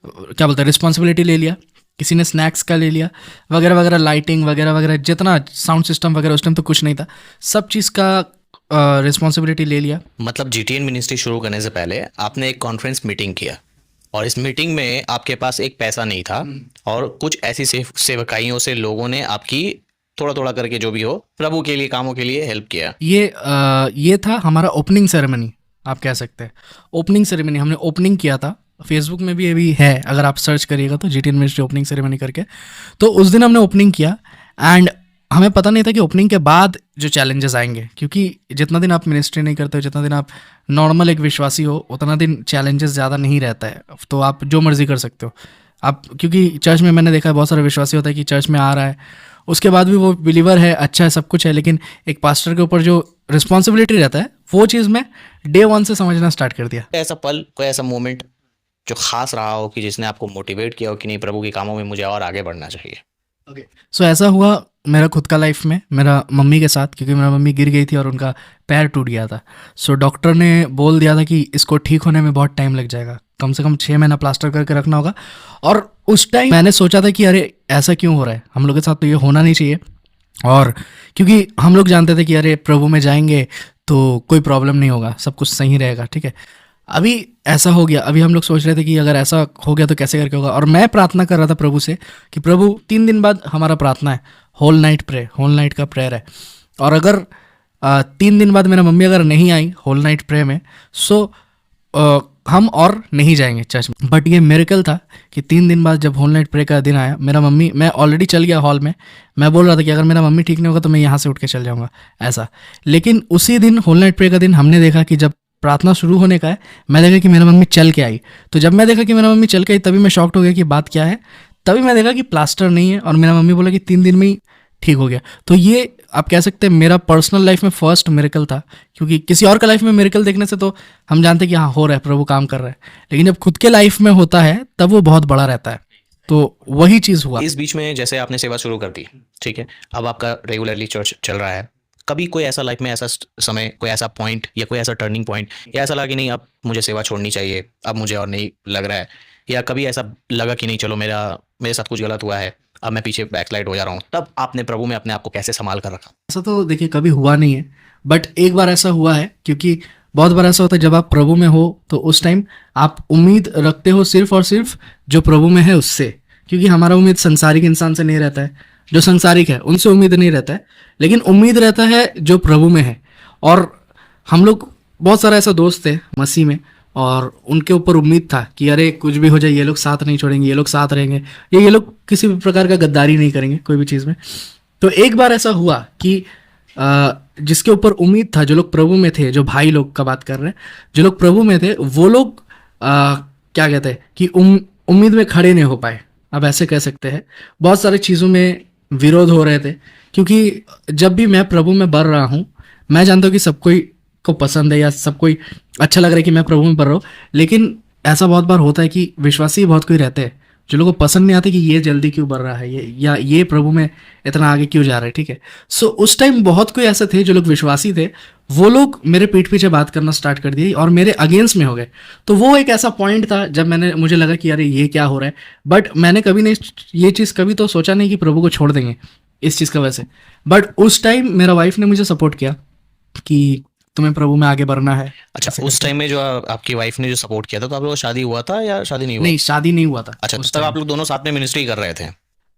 क्या बोलते हैं रिस्पॉन्सिबिलिटी ले लिया, किसी ने स्नैक्स का ले लिया, वगैरह वगैरह, लाइटिंग वगैरह वगैरह, जितना साउंड सिस्टम वगैरह उस टाइम तो कुछ नहीं था, सब चीज़ का रिस्पॉन्सिबिलिटी ले लिया। मतलब जीटीएन मिनिस्ट्री शुरू करने से पहले आपने एक कॉन्फ्रेंस मीटिंग किया और इस मीटिंग में आपके पास एक पैसा नहीं था और कुछ ऐसी सेवकाइयों से लोगों ने आपकी थोड़ा थोड़ा करके जो भी हो प्रभु के लिए कामों के लिए हेल्प किया। ये था हमारा ओपनिंग सेरेमनी, आप कह सकते हैं ओपनिंग सेरेमनी। हमने ओपनिंग किया था, फेसबुक में भी अभी है, अगर आप सर्च करिएगा तो जीटीएन मिनिस्ट्री ओपनिंग सेरेमनी करके। तो उस दिन हमने ओपनिंग किया एंड हमें पता नहीं था कि ओपनिंग के बाद जो चैलेंजेस आएंगे, क्योंकि जितना दिन आप मिनिस्ट्री नहीं करते हो, जितना दिन आप नॉर्मल एक विश्वासी हो, उतना दिन चैलेंजेस ज़्यादा नहीं रहता है। तो आप जो मर्जी कर सकते हो आप, क्योंकि चर्च में मैंने देखा है बहुत सारे विश्वासी होता है कि चर्च में आ रहा है, उसके बाद भी वो बिलीवर है, अच्छा है, सब कुछ है, लेकिन एक पास्टर के ऊपर जो रिस्पॉन्सिबिलिटी रहता है वो चीज़ मैं डे 1 से समझना स्टार्ट कर दिया। ऐसा पल, कोई ऐसा मोमेंट जो खास रहा हो कि जिसने आपको मोटिवेट किया हो कि नहीं प्रभु के कामों में मुझे और आगे बढ़ना चाहिए? सो ऐसा हुआ मेरा खुद का लाइफ में, मेरा मम्मी के साथ, क्योंकि मेरा मम्मी गिर गई थी और उनका पैर टूट गया था। सो डॉक्टर ने बोल दिया था कि इसको ठीक होने में बहुत टाइम लग जाएगा, कम से कम 6 महीना प्लास्टर करके रखना होगा। और उस टाइम मैंने सोचा था कि अरे ऐसा क्यों हो रहा है, हम लोग के साथ तो ये होना नहीं चाहिए। और क्योंकि हम लोग जानते थे कि अरे प्रभु में जाएंगे तो कोई प्रॉब्लम नहीं होगा, सब कुछ सही रहेगा, ठीक है। अभी ऐसा हो गया, अभी हम लोग सोच रहे थे कि अगर ऐसा हो गया तो कैसे करके होगा। और मैं प्रार्थना कर रहा था प्रभु से कि प्रभु 3 दिन बाद हमारा प्रार्थना है, होल नाइट का प्रेयर है, और अगर 3 दिन बाद मेरा मम्मी अगर नहीं आई होल नाइट प्रेयर में, सो हम और नहीं जाएंगे चर्च में। बट ये मिरेकल था कि 3 दिन बाद जब होल नाइट प्रेयर का दिन आया, मेरा मम्मी, मैं ऑलरेडी चल गया हॉल में, मैं बोल रहा था कि अगर मेरा मम्मी ठीक नहीं होगा तो मैं यहाँ से उठ के चल जाऊँगा ऐसा। लेकिन उसी दिन होल नाइट प्रेयर का दिन हमने देखा कि जब प्रार्थना शुरू होने का है, मैं देखा कि मेरा मम्मी चल के आई। तो जब मैं देखा कि मेरा मम्मी चल के आई तभी मैं शॉक्ड हो गया कि बात क्या है। तभी मैं देखा कि प्लास्टर नहीं है और मेरा मम्मी बोला कि 3 दिन में ही ठीक हो गया। तो ये आप कह सकते हैं मेरा पर्सनल लाइफ में फर्स्ट मिरेकल था, क्योंकि किसी और का लाइफ में मिरेकल देखने से तो हम जानते हैं कि हाँ हो रहा है, प्रभु काम कर रहा है, लेकिन जब खुद के लाइफ में होता है तब वो बहुत बड़ा रहता है। तो वही चीज़ हुआ। इस बीच में जैसे आपने सेवा शुरू कर दी, ठीक है, अब आपका रेगुलरली चर्च चल रहा है, कभी कोई ऐसा लाइफ में ऐसा समय, कोई ऐसा पॉइंट या कोई ऐसा टर्निंग पॉइंट, या ऐसा लगा कि नहीं अब मुझे सेवा छोड़नी चाहिए, अब मुझे और नहीं लग रहा है, या कभी ऐसा लगा कि नहीं चलो मेरे साथ कुछ गलत हुआ है, अब मैं पीछे बैकस्लाइड हो जा रहा हूँ, तब आपने प्रभु में अपने आप को कैसे संभाल कर रखा? ऐसा तो देखिए कभी हुआ नहीं है, बट एक बार ऐसा हुआ है, क्योंकि बहुत बार ऐसा होता है जब आप प्रभु में हो तो उस टाइम आप उम्मीद रखते हो सिर्फ और सिर्फ जो प्रभु में है उससे, क्योंकि हमारा उम्मीद संसारिक इंसान से नहीं रहता है, जो संसारिक है उनसे उम्मीद नहीं रहता है, लेकिन उम्मीद रहता है जो प्रभु में है। और हम लोग बहुत सारा ऐसा दोस्त थे मसीह में, और उनके ऊपर उम्मीद था कि अरे कुछ भी हो जाए ये लोग साथ नहीं छोड़ेंगे, ये लोग साथ रहेंगे, ये लोग किसी भी प्रकार का गद्दारी नहीं करेंगे कोई भी चीज़ में। तो एक बार ऐसा हुआ कि जिसके ऊपर उम्मीद था, जो लोग प्रभु में थे, जो भाई लोग का बात कर रहे हैं, जो लोग प्रभु में थे वो लोग क्या कहते हैं कि उम्मीद में खड़े नहीं हो पाए, अब ऐसे कह सकते हैं। बहुत सारी चीज़ों में विरोध हो रहे थे, क्योंकि जब भी मैं प्रभु में बढ़ रहा हूँ, मैं जानता हूँ कि सब कोई को पसंद है या सब कोई अच्छा लग रहा है कि मैं प्रभु में बढ़ रहा हूँ, लेकिन ऐसा बहुत बार होता है कि विश्वासी बहुत कोई रहते हैं जो लोगों को पसंद नहीं आते कि ये जल्दी क्यों बढ़ रहा है, ये प्रभु में इतना आगे क्यों जा रहा है, ठीक है। सो उस टाइम बहुत कोई ऐसे थे जो लोग विश्वासी थे, वो लोग मेरे पीठ पीछे बात करना स्टार्ट कर दिए और मेरे अगेंस्ट में हो गए। तो वो एक ऐसा पॉइंट था जब मुझे लगा कि अरे ये क्या हो रहा है। बट मैंने कभी नहीं ये चीज़ कभी तो सोचा नहीं कि प्रभु को छोड़ देंगे इस चीज़ का वजह से। बट उस टाइम मेरा वाइफ ने मुझे सपोर्ट किया कि तुम्हें प्रभु में आगे बढ़ना है। अच्छा, उस टाइम में जो आपकी वाइफ ने जो सपोर्ट किया था, तो आप लोगों का शादी हुआ था या शादी नहीं हुआ? नहीं, शादी नहीं हुआ था। अच्छा, तब आप लोग दोनों साथ में मिनिस्ट्री कर रहे थे?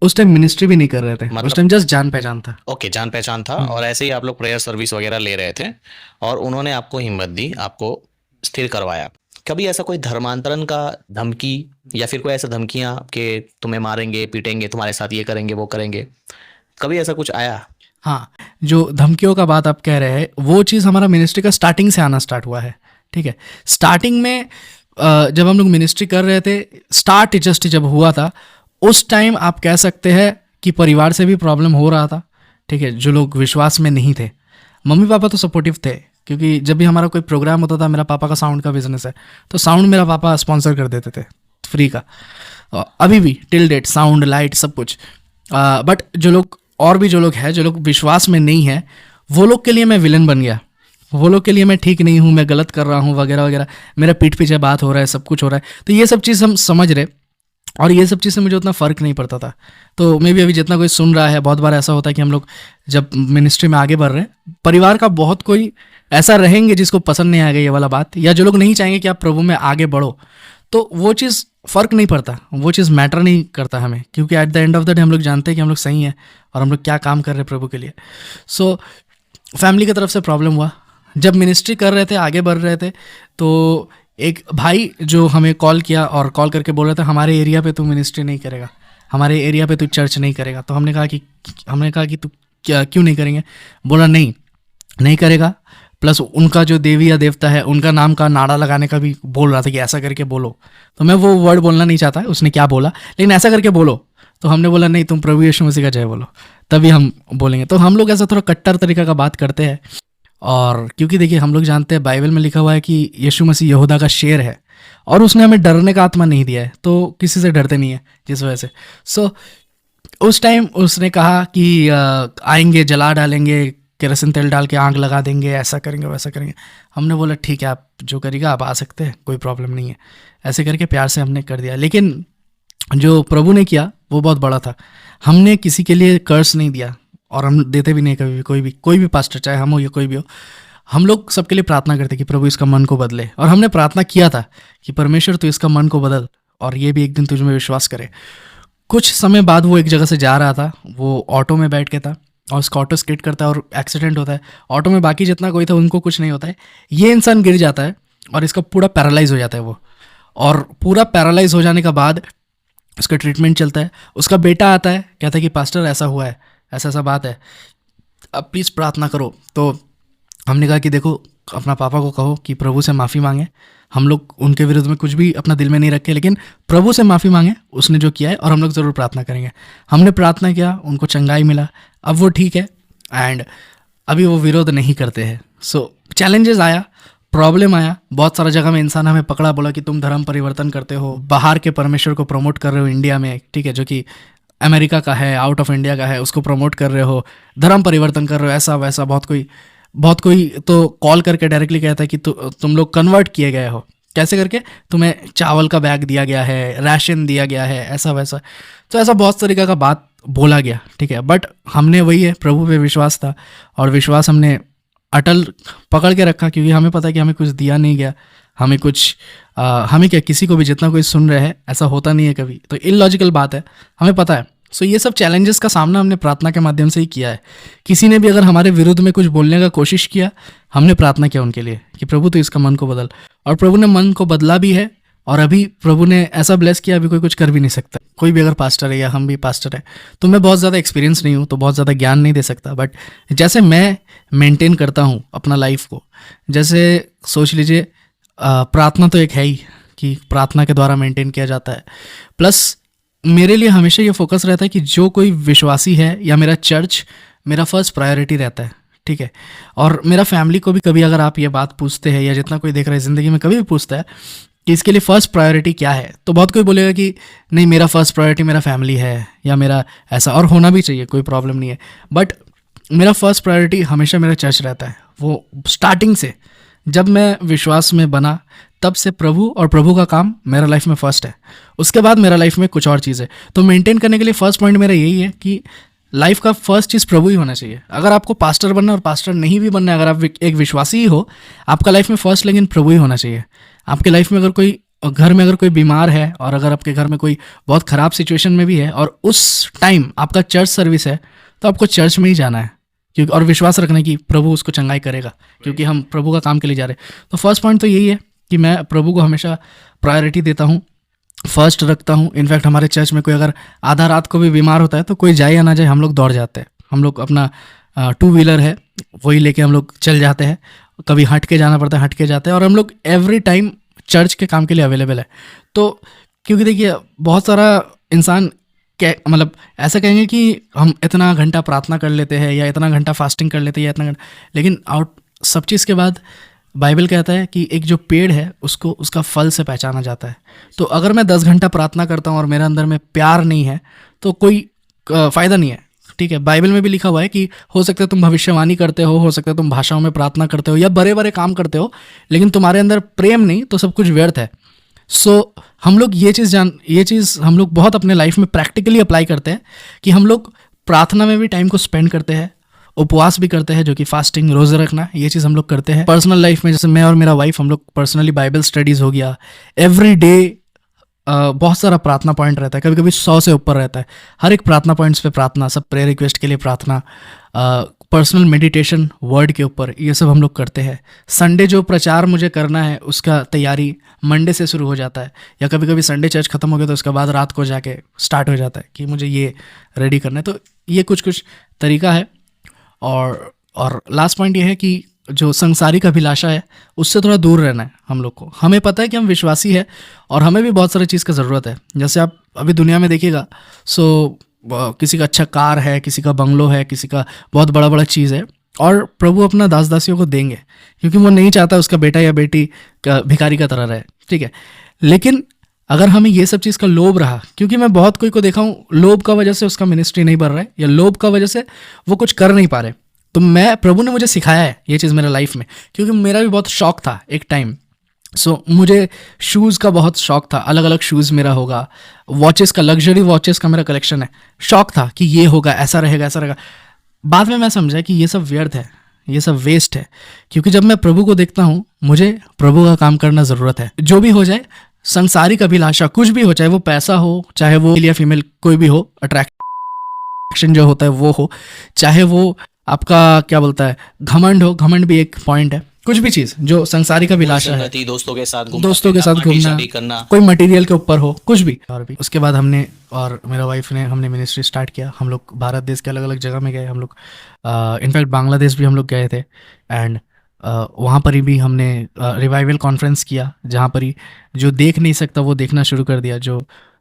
उस टाइम मिनिस्ट्री भी नहीं कर रहे थे, उस टाइम जस्ट जान पहचान था। ओके, जान पहचान था, और ऐसे ही आप लोग प्रेयर सर्विस वगैरह ले रहे थे और उन्होंने आपको हिम्मत दी, आपको स्थिर करवाया। कभी ऐसा कोई धर्मांतरण का धमकी या फिर कोई ऐसा धमकियां कि तुम्हें मारेंगे, पीटेंगे, तुम्हारे साथ ये करेंगे, वो करेंगे, कभी ऐसा कुछ आया? हाँ, जो धमकियों का बात आप कह रहे हैं, वो चीज़ हमारा मिनिस्ट्री का स्टार्टिंग से आना स्टार्ट हुआ है, ठीक है। स्टार्टिंग में जब हम लोग मिनिस्ट्री कर रहे थे, स्टार्ट जस्ट जब हुआ था, उस टाइम आप कह सकते हैं कि परिवार से भी प्रॉब्लम हो रहा था, ठीक है। जो लोग विश्वास में नहीं थे, मम्मी पापा तो सपोर्टिव थे, क्योंकि जब भी हमारा कोई प्रोग्राम होता था, मेरा पापा का साउंड का बिजनेस है, तो साउंड मेरा पापा स्पॉन्सर कर देते थे फ्री का। अभी भी टिल डेट साउंड, लाइट, सब कुछ। बट जो लोग और भी जो लोग हैं, जो लोग विश्वास में नहीं है, वो लोग के लिए मैं विलन बन गया। वो लोग के लिए मैं ठीक नहीं हूँ, मैं गलत कर रहा हूँ, वगैरह वगैरह, मेरा पीठ पीछे बात हो रहा है, सब कुछ हो रहा है। तो ये सब चीज़ हम समझ रहे, और ये सब चीज़ से मुझे उतना फ़र्क नहीं पड़ता था। तो मे भी अभी जितना कोई सुन रहा है, बहुत बार ऐसा होता है कि हम लोग जब मिनिस्ट्री में आगे बढ़ रहे हैं, परिवार का बहुत कोई ऐसा रहेंगे जिसको पसंद नहीं आएगा ये वाला बात, या जो लोग नहीं चाहेंगे कि आप प्रभु में आगे बढ़ो, तो वो चीज़ फ़र्क नहीं पड़ता, वो चीज़ मैटर नहीं करता हमें, क्योंकि at the end of the day हम लोग जानते हैं कि हम लोग सही हैं और हम लोग क्या काम कर रहे हैं प्रभु के लिए। सो फैमिली की तरफ से प्रॉब्लम हुआ। जब मिनिस्ट्री कर रहे थे, आगे बढ़ रहे थे, तो एक भाई जो हमें कॉल किया और कॉल करके बोल रहा था, हमारे एरिया पे तू मिनिस्ट्री नहीं करेगा, हमारे एरिया पे तू चर्च नहीं करेगा। तो हमने कहा कि तू क्या, क्यों नहीं करेंगे? बोला नहीं करेगा। प्लस उनका जो देवी या देवता है, उनका नाम का नाड़ा लगाने का भी बोल रहा था कि ऐसा करके बोलो। तो मैं वो वर्ड बोलना नहीं चाहता उसने क्या बोला, लेकिन ऐसा करके बोलो। तो हमने बोला नहीं, तुम प्रभु यीशु मसीह का जय बोलो, तभी हम बोलेंगे। तो हम लोग ऐसा थोड़ा कट्टर तरीका का बात करते हैं, और क्योंकि देखिए हम लोग जानते हैं बाइबल में लिखा हुआ है कि यीशु मसीह यहूदा का शेर है, और उसने हमें डरने का आत्मा नहीं दिया है, तो किसी से डरते नहीं है जिस वजह से। सो उस टाइम उसने कहा कि आएंगे, जला डालेंगे, केरोसिन तेल डाल के आग लगा देंगे, ऐसा करेंगे, वैसा करेंगे। हमने बोला ठीक है, आप जो करिएगा, आप आ सकते हैं, कोई प्रॉब्लम नहीं है। ऐसे करके प्यार से हमने कर दिया। लेकिन जो प्रभु ने किया वो बहुत बड़ा था। हमने किसी के लिए कर्स नहीं दिया, और हम देते भी नहीं कभी भी। कोई भी पास्टर, चाहे हम हो या कोई भी हो, हम लोग सबके लिए प्रार्थना करते कि प्रभु इसका मन को बदले। और हमने प्रार्थना किया था कि परमेश्वर तू इसका मन को बदल, और ये भी एक दिन तुझ में विश्वास करे। कुछ समय बाद वो एक जगह से जा रहा था, वो ऑटो में बैठ के था, और उसका ऑटो स्किड करता है और एक्सीडेंट होता है। ऑटो में बाकी जितना कोई था उनको कुछ नहीं होता है, ये इंसान गिर जाता है और इसका पूरा पैरालाइज हो जाता है वो। और पूरा पैरालाइज हो जाने के बाद उसका ट्रीटमेंट चलता है। उसका बेटा आता है, कहता है कि पास्टर ऐसा हुआ है, ऐसा बात है, अब प्लीज़ प्रार्थना करो। तो हमने कहा कि देखो, अपना पापा को कहो कि प्रभु से माफ़ी मांगे। हम लोग उनके विरुद्ध में कुछ भी अपना दिल में नहीं रखे, लेकिन प्रभु से माफ़ी मांगे उसने जो किया है, और हम लोग ज़रूर प्रार्थना करेंगे। हमने प्रार्थना किया, उनको चंगाई मिला, अब वो ठीक है, एंड अभी वो विरोध नहीं करते हैं। सो चैलेंजेस आया, प्रॉब्लम आया, बहुत सारा जगह में इंसान हमें पकड़ा, बोला कि तुम धर्म परिवर्तन करते हो, बाहर के परमेश्वर को प्रमोट कर रहे हो इंडिया में, ठीक है, जो कि अमेरिका का है, आउट ऑफ इंडिया का है, उसको प्रमोट कर रहे हो, धर्म परिवर्तन कर रहे हो, ऐसा वैसा। बहुत कोई तो कॉल करके डायरेक्टली कहता है कि तुम लोग कन्वर्ट किए गए हो, कैसे करके, तुम्हें चावल का बैग दिया गया है, राशन दिया गया है, ऐसा वैसा। तो ऐसा बहुत तरीका का बात बोला गया, ठीक है। बट हमने वही है, प्रभु पे विश्वास था, और विश्वास हमने अटल पकड़ के रखा, क्योंकि हमें पता है कि हमें कुछ दिया नहीं गया, हमें कुछ हमें क्या, किसी को भी, जितना कोई सुन रहे हैं, ऐसा होता नहीं है कभी, तो इलॉजिकल बात है, हमें पता है। सो ये सब चैलेंजेस का सामना हमने प्रार्थना के माध्यम से ही किया है। किसी ने भी अगर हमारे विरुद्ध में कुछ बोलने का कोशिश किया, हमने प्रार्थना किया उनके लिए कि प्रभु तो इसका मन को बदल, और प्रभु ने मन को बदला भी है। और अभी प्रभु ने ऐसा ब्लेस किया, अभी कोई कुछ कर भी नहीं सकता। कोई भी अगर पास्टर है, या हम भी पास्टर है, तो मैं बहुत ज़्यादा एक्सपीरियंस नहीं हूँ, तो बहुत ज़्यादा ज्ञान नहीं दे सकता। बट जैसे मैं मेंटेन करता हूँ अपना लाइफ को, जैसे सोच लीजिए, प्रार्थना तो एक है ही कि प्रार्थना के द्वारा मेंटेन किया जाता है। प्लस मेरे लिए हमेशा ये फोकस रहता है कि जो कोई विश्वासी है, या मेरा चर्च मेरा फर्स्ट प्रायोरिटी रहता है, ठीक है। और मेरा फैमिली को भी कभी अगर आप ये बात पूछते हैं, या जितना कोई देख रहा है ज़िंदगी में कभी भी पूछता है कि इसके लिए फ़र्स्ट प्रायोरिटी क्या है, तो बहुत कोई बोलेगा कि नहीं, मेरा फर्स्ट प्रायोरिटी मेरा फैमिली है, या मेरा ऐसा, और होना भी चाहिए, कोई प्रॉब्लम नहीं है। बट मेरा फर्स्ट प्रायोरिटी हमेशा मेरा चर्च रहता है। वो स्टार्टिंग से, जब मैं विश्वास में बना, तब से प्रभु और प्रभु का काम मेरा लाइफ में फर्स्ट है। उसके बाद मेरा लाइफ में कुछ और चीज़ है। तो मेंटेन करने के लिए फर्स्ट पॉइंट मेरा यही है कि लाइफ का फर्स्ट चीज़ प्रभु ही होना चाहिए। अगर आपको पास्टर बनना और पास्टर नहीं भी बनना है, अगर आप एक विश्वासी ही हो, आपका लाइफ में फर्स्ट लेकिन प्रभु ही होना चाहिए। आपके लाइफ में अगर कोई, घर में अगर कोई बीमार है, और अगर आपके घर में कोई बहुत ख़राब सिचुएशन में भी है, और उस टाइम आपका चर्च सर्विस है, तो आपको चर्च में ही जाना है, क्योंकि, और विश्वास रखना कि प्रभु उसको चंगाई करेगा, क्योंकि हम प्रभु का काम के लिए जा रहे हैं। तो फर्स्ट पॉइंट तो यही है कि मैं प्रभु को हमेशा प्रायोरिटी देता हूँ, फर्स्ट रखता हूँ। इनफैक्ट हमारे चर्च में कोई अगर आधा रात को भी बीमार होता है, तो कोई जाए या ना जाए, हम लोग दौड़ जाते हैं। हम लोग अपना टू व्हीलर है, वही लेके हम लोग चल जाते हैं। कभी हट के जाना पड़ता है, हट के जाते हैं, और हम लोग एवरी टाइम चर्च के काम के लिए अवेलेबल है। तो क्योंकि देखिए बहुत सारा इंसान मतलब ऐसा कहेंगे कि हम इतना घंटा प्रार्थना कर लेते हैं या इतना घंटा फास्टिंग कर लेते हैं या इतना घंटा, लेकिन सब चीज़ के बाद बाइबल कहता है कि एक जो पेड़ है उसको उसका फल से पहचाना जाता है। तो अगर मैं 10 घंटा प्रार्थना करता हूँ और मेरे अंदर में प्यार नहीं है तो कोई फ़ायदा नहीं है। ठीक है, बाइबल में भी लिखा हुआ है कि हो सकता है तुम भविष्यवाणी करते हो सकता है तुम भाषाओं में प्रार्थना करते हो या बड़े बड़े काम करते हो, लेकिन तुम्हारे अंदर प्रेम नहीं तो सब कुछ व्यर्थ है। सो हम लोग ये चीज़ हम लोग बहुत अपने लाइफ में प्रैक्टिकली अप्लाई करते हैं कि हम लोग प्रार्थना में भी टाइम को स्पेंड करते हैं, उपवास भी करते हैं, जो कि फास्टिंग, रोज़े रखना, ये चीज़ हम लोग करते हैं। पर्सनल लाइफ में जैसे मैं और मेरा वाइफ हम लोग पर्सनली बाइबल स्टडीज़ हो गया, एवरी डे बहुत सारा प्रार्थना पॉइंट रहता है, कभी कभी 100 से ऊपर रहता है। हर एक प्रार्थना पॉइंट्स पे प्रार्थना, सब प्रेयर रिक्वेस्ट के लिए प्रार्थना, पर्सनल मेडिटेशन वर्ड के ऊपर, ये सब हम लोग करते हैं। संडे जो प्रचार मुझे करना है उसका तैयारी मंडे से शुरू हो जाता है, या कभी कभी संडे चर्च ख़त्म हो गया तो उसके बाद रात को जाके स्टार्ट हो जाता है कि मुझे ये रेडी करना है। तो ये कुछ तरीका है। और लास्ट पॉइंट ये है कि जो संसारिक अभिलाषा है उससे थोड़ा दूर रहना है हम लोग को। हमें पता है कि हम विश्वासी है और हमें भी बहुत सारी चीज़ का ज़रूरत है। जैसे आप अभी दुनिया में देखिएगा, किसी का अच्छा कार है, किसी का बंगलो है, किसी का बहुत बड़ा बड़ा चीज़ है, और प्रभु अपना दास दासियों को देंगे क्योंकि वो नहीं चाहता उसका बेटा या बेटी का भिखारी का तरह रहे। ठीक है, लेकिन अगर हमें ये सब चीज़ का लोभ रहा, क्योंकि मैं बहुत कोई को देखा हूँ लोभ का वजह से उसका मिनिस्ट्री नहीं बढ़ रहा है या लोभ का वजह से वो कुछ कर नहीं पा रहे। तो प्रभु ने मुझे सिखाया है ये चीज़ मेरे लाइफ में, क्योंकि मेरा भी बहुत शौक था एक टाइम। मुझे शूज़ का बहुत शौक था, अलग अलग शूज़ मेरा होगा, वॉचेस का, लग्जरी वॉचेस का मेरा कलेक्शन है। शौक था कि ये होगा, ऐसा रहेगा, ऐसा रहेगा। बाद में मैं समझा कि ये सब व्यर्थ है, ये सब वेस्ट है, क्योंकि जब मैं प्रभु को देखता हूँ मुझे प्रभु का काम करना ज़रूरत है। जो भी हो जाए, संसारिक अभिलाषा कुछ भी हो, चाहे वो पैसा हो, चाहे वो मेल या फीमेल कोई भी हो, अट्रैक्शन जो होता है वो हो, चाहे वो आपका क्या बोलता है घमंड हो, घमंड भी एक पॉइंट है। कुछ भी चीज़ जो संसारिक अभिलाषा है, दोस्तों के साथ घूमना, कोई मटेरियल के ऊपर हो, कुछ भी। और भी उसके बाद हमने और मेरा वाइफ ने हमने मिनिस्ट्री स्टार्ट किया। हम लोग भारत देश के अलग अलग जगह में गए। हम लोग इनफैक्ट बांग्लादेश भी हम लोग गए थे, एंड वहाँ पर ही भी हमने रिवाइवल कॉन्फ्रेंस किया, जहाँ पर ही जो देख नहीं सकता वो देखना शुरू कर दिया, जो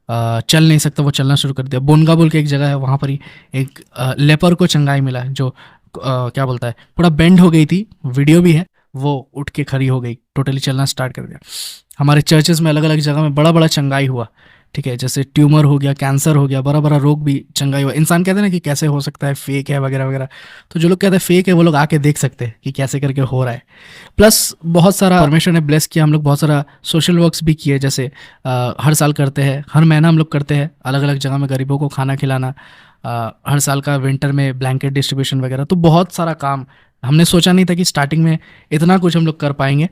चल नहीं सकता वो चलना शुरू कर दिया। बोनगा बोल के एक जगह है, वहाँ पर ही एक लेपर को चंगाई मिला, जो क्या बोलता है थोड़ा बेंड हो गई थी, वीडियो भी है, वो उठ के खड़ी हो गई, टोटली चलना स्टार्ट कर दिया। हमारे चर्चेस में अलग अलग जगह में बड़ा बड़ा चंगाई हुआ। ठीक है, जैसे ट्यूमर हो गया, कैंसर हो गया, बड़ा बड़ा रोग भी चंगाई हुआ। इंसान कहते हैं ना कि कैसे हो सकता है, फेक है वगैरह वगैरह। तो जो लोग कहते हैं फेक है वो लोग आके देख सकते हैं कि कैसे करके हो रहा है। प्लस बहुत सारा परमेश्वर ने ब्लेस किया, हम लोग बहुत सारा सोशल वर्क्स भी किए, जैसे हर साल करते हैं, हर महीना हम लोग करते हैं अलग अलग जगह में गरीबों को खाना खिलाना, हर साल का विंटर में ब्लैंकेट डिस्ट्रीब्यूशन वगैरह। तो बहुत सारा काम, हमने सोचा नहीं था कि स्टार्टिंग में इतना कुछ हम लोग कर पाएंगे।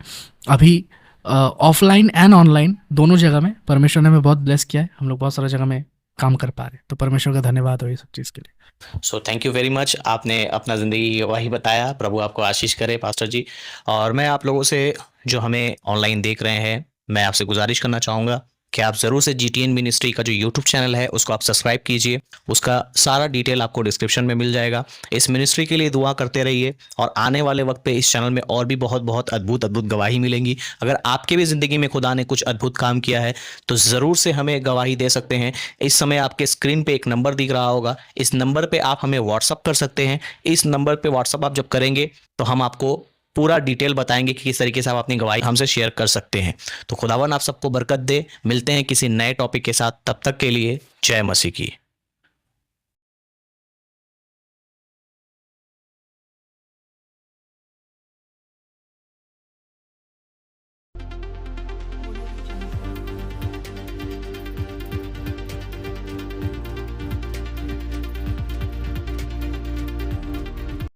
अभी ऑफलाइन एंड ऑनलाइन दोनों जगह में परमेश्वर ने हमें बहुत ब्लेस किया है, हम लोग बहुत सारा जगह में काम कर पा रहे हैं। तो परमेश्वर का धन्यवाद हो ये सब चीज़ के लिए। So thank you very much. आपने अपना ज़िंदगी वही बताया, प्रभु आपको आशीष करे पास्टर जी। और मैं आप लोगों से जो हमें ऑनलाइन देख रहे हैं, मैं आपसे गुजारिश करना चाहूँगा कि आप ज़रूर से GTN मिनिस्ट्री का जो यूट्यूब चैनल है उसको आप सब्सक्राइब कीजिए। उसका सारा डिटेल आपको डिस्क्रिप्शन में मिल जाएगा। इस मिनिस्ट्री के लिए दुआ करते रहिए, और आने वाले वक्त पे इस चैनल में और भी बहुत बहुत अद्भुत गवाही मिलेंगी। अगर आपके भी ज़िंदगी में खुदा ने कुछ अद्भुत काम किया है तो ज़रूर से हमें गवाही दे सकते हैं। इस समय आपके स्क्रीन पे एक नंबर दिख रहा होगा, इस नंबर पर आप हमें व्हाट्सअप कर सकते हैं। इस नंबर पर व्हाट्सअप आप जब करेंगे तो हम आपको पूरा डिटेल बताएंगे कि किस तरीके से आप अपनी गवाही हमसे शेयर कर सकते हैं। तो खुदावन आप सबको बरकत दे। मिलते हैं किसी नए टॉपिक के साथ, तब तक के लिए जय मसीह की।